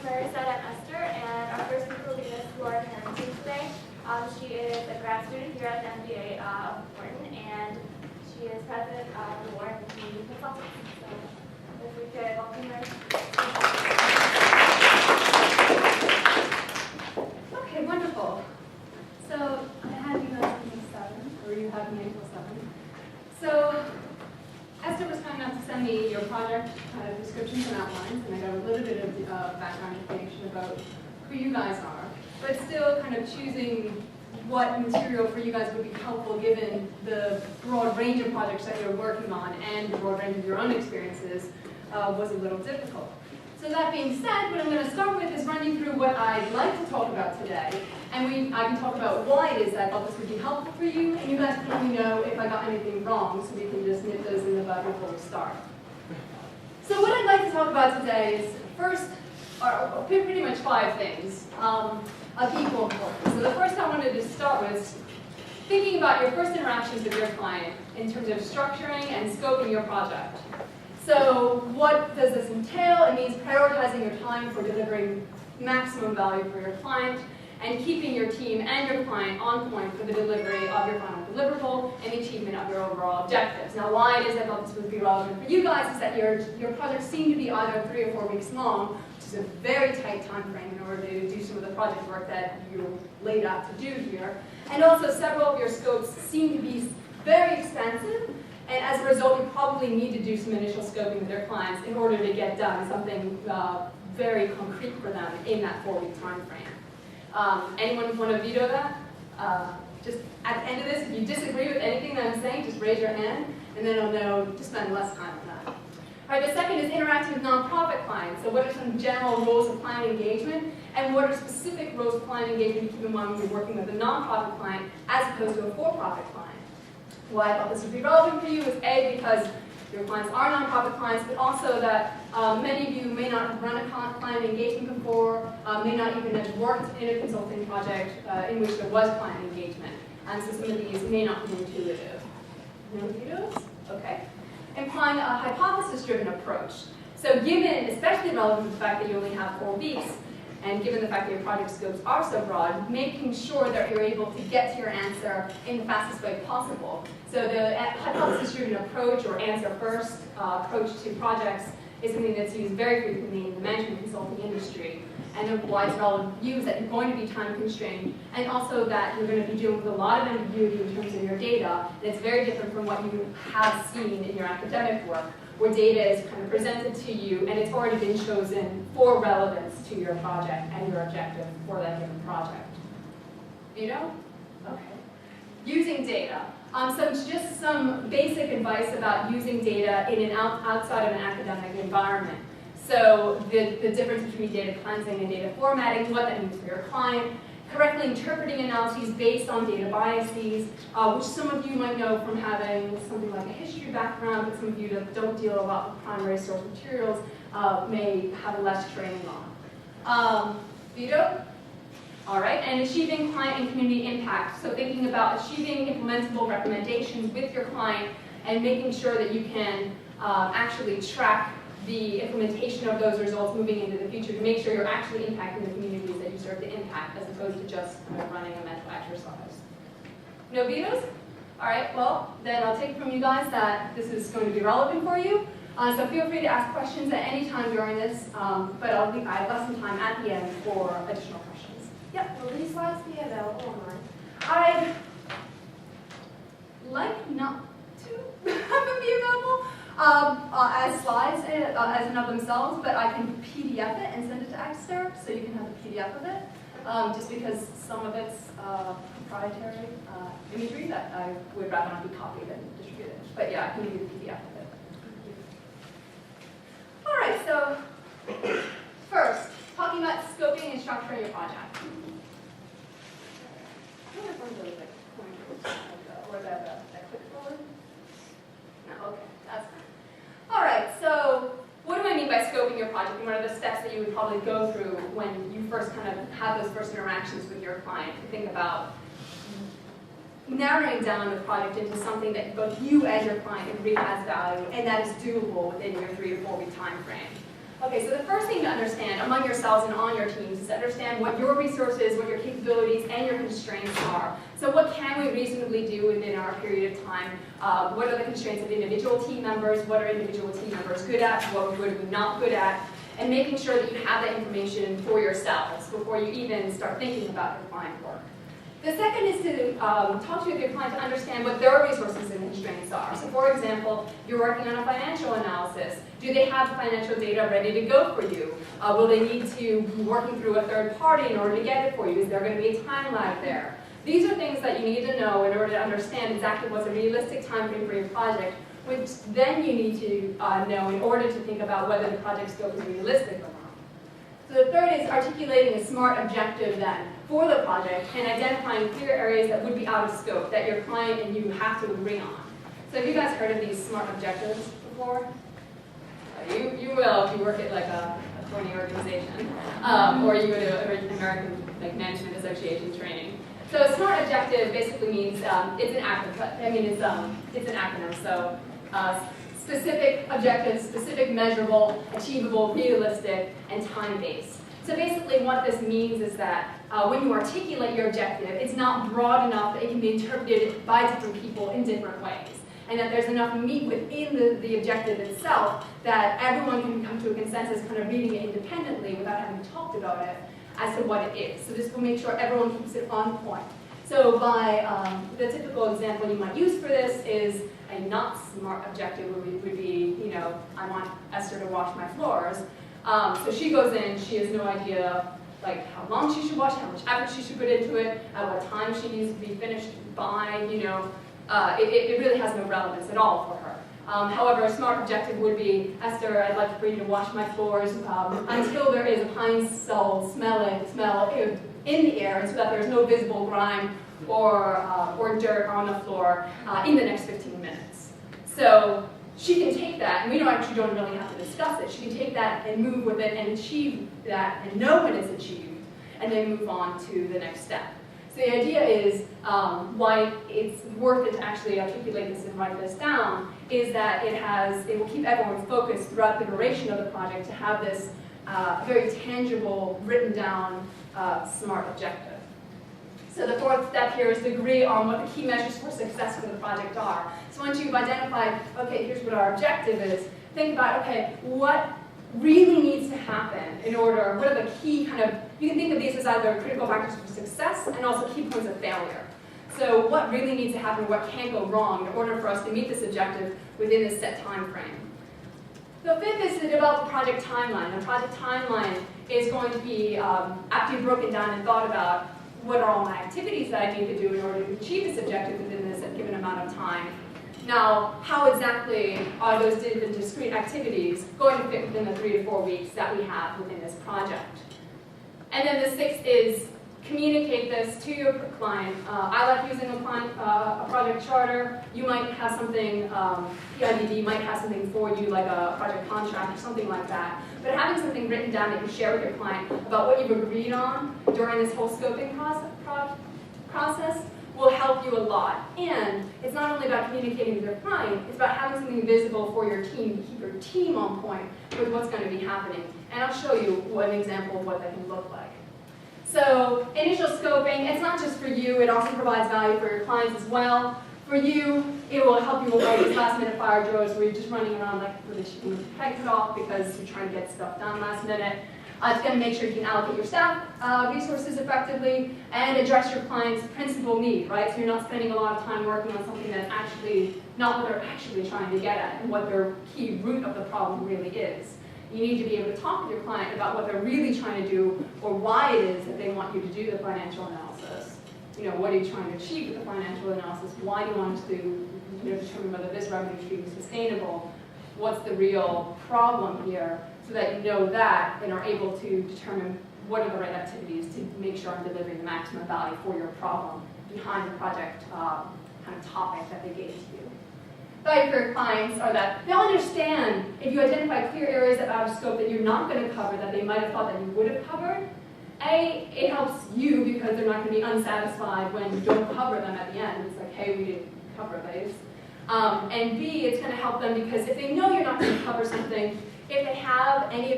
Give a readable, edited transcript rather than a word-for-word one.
I'm Esther, and our first speaker will be Ms. Laura Harrington today. She is a grad student here at the MBA of Morton, and she is president of the Warren Community Consultants. So if we could welcome her. Okay, wonderful. So I had you guys until 7, or you had me until 7. So Esther was kind enough to send me your project descriptions and outlines, and I got a little bit of background information about who you guys are, but still kind of choosing what material for you guys would be helpful given the broad range of projects that you're working on and the broad range of your own experiences was a little difficult. So that being said, what I'm going to start with is run you through what I'd like to talk about today. And I can talk about why it is that I thought this would be helpful for you, and you guys can let me know if I got anything wrong, so we can just nip those in the bud before we start. So what I'd like to talk about today is first, or pretty much 5 things of equal importance. So the first I wanted to start with thinking about your first interactions with your client in terms of structuring and scoping your project. So what does this entail? It means prioritizing your time for delivering maximum value for your client and keeping your team and your client on point for the delivery of your final deliverable and the achievement of your overall objectives. Now, why it is I thought this would be relevant for you guys is that your projects seem to be either 3 or 4 weeks long, which is a very tight time frame in order to do some of the project work that you're laid out to do here. And also, several of your scopes seem to be very expensive, and as a result, you probably need to do some initial scoping with your clients in order to get done something very concrete for them in that 4-week time frame. Anyone want to veto that? Just at the end of this, if you disagree with anything that I'm saying, just raise your hand, and then I'll know to spend less time on that. All right, the second is interacting with nonprofit clients. So what are some general rules of client engagement, and what are specific rules of client engagement to keep in mind when you're working with a nonprofit client as opposed to a for-profit client? Why I thought this would be relevant for you is A, because your clients are nonprofit clients, but also that many of you may not have run a client engagement before, may not even have worked in a consulting project in which there was client engagement. And so some of these may not be intuitive. No vetoes? Okay. Implying a hypothesis-driven approach. So given, especially relevant to the fact that you only have 4 weeks, and given the fact that your project scopes are so broad, making sure that you're able to get to your answer in the fastest way possible. So the hypothesis-driven approach, or answer-first approach to projects, is something that's used very frequently in the management consulting industry. And why it's relevant to you is that you're going to be time constrained, and also that you're going to be dealing with a lot of ambiguity in terms of your data, and it's very different from what you have seen in your academic work, where data is kind of presented to you and it's already been chosen for relevance to your project and your objective for that given project. Veto? Okay. Using data. Just some basic advice about using data in an outside of an academic environment. So the difference between data cleansing and data formatting, what that means for your client, correctly interpreting analyses based on data biases, which some of you might know from having something like a history background, but some of you that don't deal a lot with primary source materials may have less training on. Veto? All right, and achieving client and community impact. So thinking about achieving implementable recommendations with your client and making sure that you can actually track the implementation of those results moving into the future to make sure you're actually impacting the communities that you serve to impact as opposed to just running a mental exercise. No vetoes? All right, well, then I'll take from you guys that this is going to be relevant for you. So feel free to ask questions at any time during this, but I have less than time at the end for additional questions. Yep. Will these slides be available online? I'd like not to have them be available as slides as in of themselves, but I can PDF it and send it to Esther, so you can have a PDF of it, just because some of it's proprietary imagery that I would rather not be copied and distributed. But yeah, I can give you the PDF of it. All right, so first, talking about scoping and structuring your project. I wonder if one of those like pointers, or that clipboard. No, okay, that's fine. All right, so what do I mean by scoping your project, and what are the steps that you would probably go through when you first kind of have those first interactions with your client to think about narrowing down the project into something that both you and your client agree has value, and that is doable within your 3 to 4 week time frame. Okay, so the first thing to understand among yourselves and on your teams is to understand what your resources, what your capabilities, and your constraints are. So what can we reasonably do within our period of time? What are the constraints of individual team members? What are individual team members good at? What are we not good at? And making sure that you have that information for yourselves before you even start thinking about your client work. The second is to talk to your client to understand what their resources and constraints are. So for example, you're working on a financial analysis. Do they have financial data ready to go for you? Will they need to be working through a third party in order to get it for you? Is there going to be a time lag there? These are things that you need to know in order to understand exactly what's a realistic time frame for your project, which then you need to know in order to think about whether the project scope is realistic or not. So the third is articulating a SMART objective then for the project and identifying clear areas that would be out of scope that your client and you have to agree on. So have you guys heard of these SMART objectives before? You will if you work at like a 20 organization or you go to an American Management Association training. So a SMART objective basically means it's an acronym. It's an acronym. So specific objectives, specific, measurable, achievable, realistic, and time-based. So basically what this means is that when you articulate your objective, it's not broad enough that it can be interpreted by different people in different ways. And that there's enough meat within the objective itself that everyone can come to a consensus kind of reading it independently without having talked about it as to what it is. So this will make sure everyone keeps it on point. So by the typical example you might use for this is a not SMART objective would be, you know, I want Esther to wash my floors. So she goes in, she has no idea like how long she should wash, how much effort she should put into it, at what time she needs to be finished by, you know. It really has no relevance at all for her. However, a SMART objective would be, Esther, I'd like for you to wash my floors until there is a pine sol smell in the air, and so that there's no visible grime or dirt on the floor in the next 15 minutes. So she can take that, and we don't really have to discuss it. She can take that and move with it and achieve that and know when it's achieved, and then move on to the next step. So the idea is why it's worth it to actually articulate this and write this down is that it will keep everyone focused throughout the duration of the project to have this very tangible, written down SMART objective. So the fourth step here is to agree on what the key measures for success for the project are. So once you've identified, okay, here's what our objective is, think about, okay, what really needs to happen in order, what are the key kind of, you can think of these as either critical factors for success and also key points of failure. So what really needs to happen, what can't go wrong in order for us to meet this objective within this set time frame. The fifth is to develop a project timeline. The project timeline is going to be, after you've broken down and thought about what are all my activities that I need to do in order to achieve this objective within this given amount of time. Now, how exactly are those different discrete activities going to fit within the 3 to 4 weeks that we have within this project? And then the sixth is communicate this to your client. I like using a project charter. You might have something, PIBV might have something for you, like a project contract or something like that. But having something written down that you share with your client about what you've agreed on during this whole scoping process will help you a lot. And it's not only about communicating with your client, it's about having something visible for your team to keep your team on point with what's going to be happening. And I'll show you an example of what that can look like. So initial scoping, it's not just for you, it also provides value for your clients as well. For you, it will help you avoid these last minute fire drills where you're just running around like with the head cut off because you're trying to get stuff done last minute. It's going to make sure you can allocate your staff resources effectively and address your client's principal need, right? So you're not spending a lot of time working on something that's actually not what they're actually trying to get at and what their key root of the problem really is. You need to be able to talk with your client about what they're really trying to do or why it is that they want you to do the financial analysis. You know, what are you trying to achieve with the financial analysis? Why do you want to determine whether this revenue stream is sustainable? What's the real problem here? So that you know that and are able to determine what are the right activities to make sure I'm delivering the maximum value for your problem behind the project kind of topic that they gave to you. Value for your clients are that they'll understand if you identify clear areas of out of scope that you're not going to cover that they might have thought that you would have covered. A, it helps you because they're not going to be unsatisfied when you don't cover them at the end. It's like, hey, we didn't cover these. And B, it's going to help them because if they know you're not going to cover something, if they have any